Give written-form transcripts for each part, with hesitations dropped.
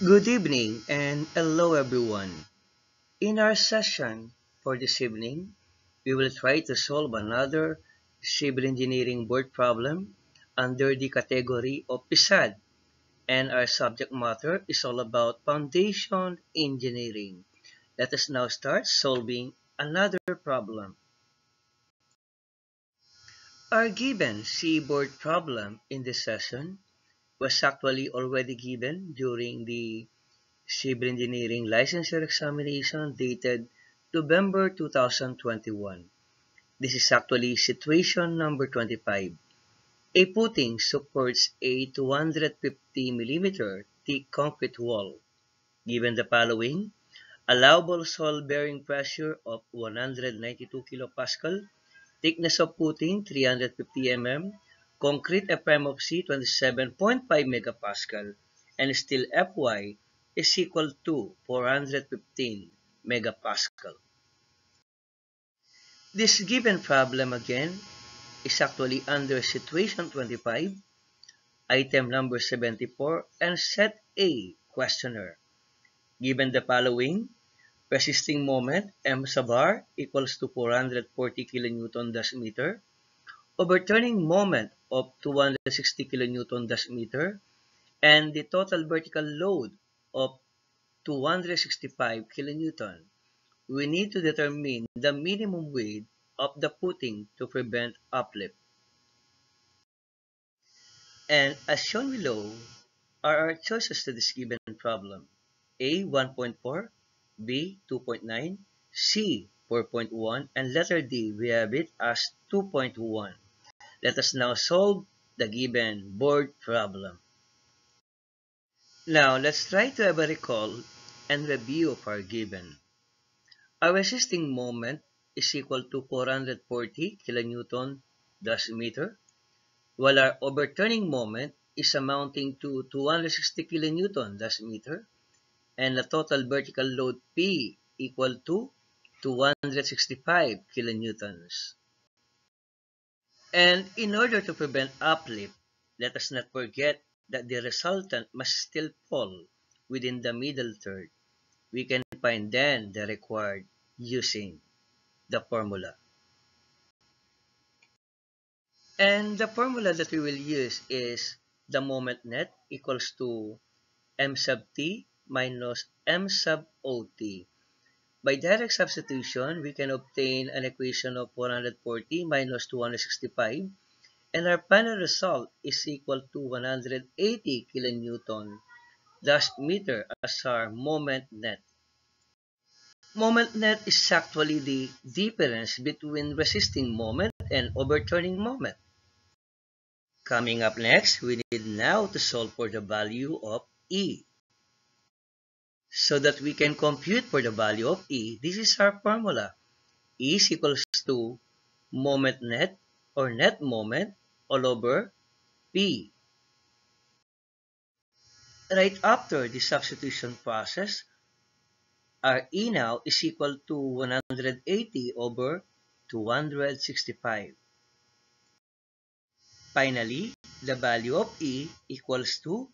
Good evening and hello everyone. In our session for this evening, we will try to solve another civil engineering board problem under the category of PSAD, and our subject matter is all about foundation engineering. Let us now start solving another problem. Our given C board problem in this session was actually already given during the Civil Engineering Licensure Examination dated November 2021. This is actually situation number 25. A footing supports a 250 millimeter thick concrete wall. Given the following, allowable soil bearing pressure of 192 kilopascal, thickness of footing 350 mm, concrete FM of C 27.5 megapascal, and steel Fy is equal to 415 megapascal. This given problem again is actually under situation 25, item number 74, and set A questionnaire. Given the following, resisting moment M sub r equals to 440 kilonewton dash meter, overturning moment of 260 kilonewton dash meter, and the total vertical load of 265 kilonewton. We need to determine the minimum weight of the footing to prevent uplift. And as shown below are our choices to this given problem. A 1.4, B 2.9, C 4.1, and letter D we have it as 2.1. Let us now solve the given board problem. Now let's try to have a recall and review of our given. Our resisting moment is equal to 440 kilonewton thus meter, while our overturning moment is amounting to 260 kilonewton thus meter, and the total vertical load P equal to 265 kilonewtons. And in order to prevent uplift, let us not forget that the resultant must still fall within the middle third. We can find then the required using the formula. And the formula that we will use is the moment net equals to m sub t minus m sub ot. By direct substitution, we can obtain an equation of 440 minus 265, and our final result is equal to 180 kilonewton thus meter as our moment net. Moment net is actually the difference between resisting moment and overturning moment. Coming up next, we need now to solve for the value of E. So that we can compute for the value of E, this is our formula. E is equals to moment net or net moment all over P. Right after the substitution process, our E now is equal to 180 over 265. Finally, the value of E equals to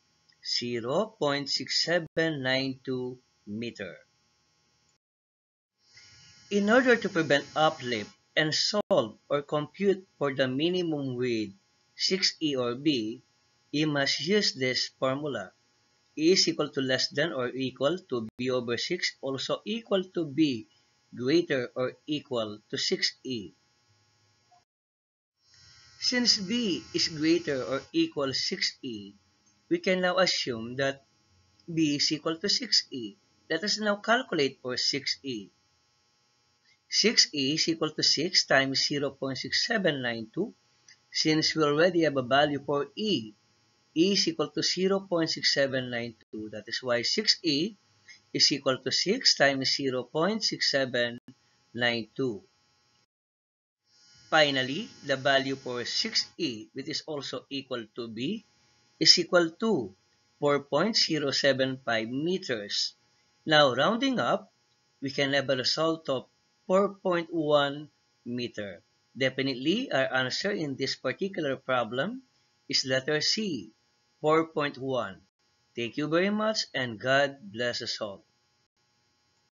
0.6792 meter. In order to prevent uplift and solve or compute for the minimum with 6E or B, you must use this formula. E is equal to less than or equal to B over 6, also equal to B greater or equal to 6E. Since B is greater or equal to 6E, we can now assume that B is equal to 6E. Let us now calculate for 6E. 6E is equal to 6 times 0.6792. Since we already have a value for E is equal to 0.6792. That is why 6E is equal to 6 times 0.6792. Finally, the value for 6E, which is also equal to B, is equal to 4.075 meters. Now, rounding up, we can have a result of 4.1 meter. Definitely, our answer in this particular problem is letter C, 4.1. Thank you very much and God bless us all.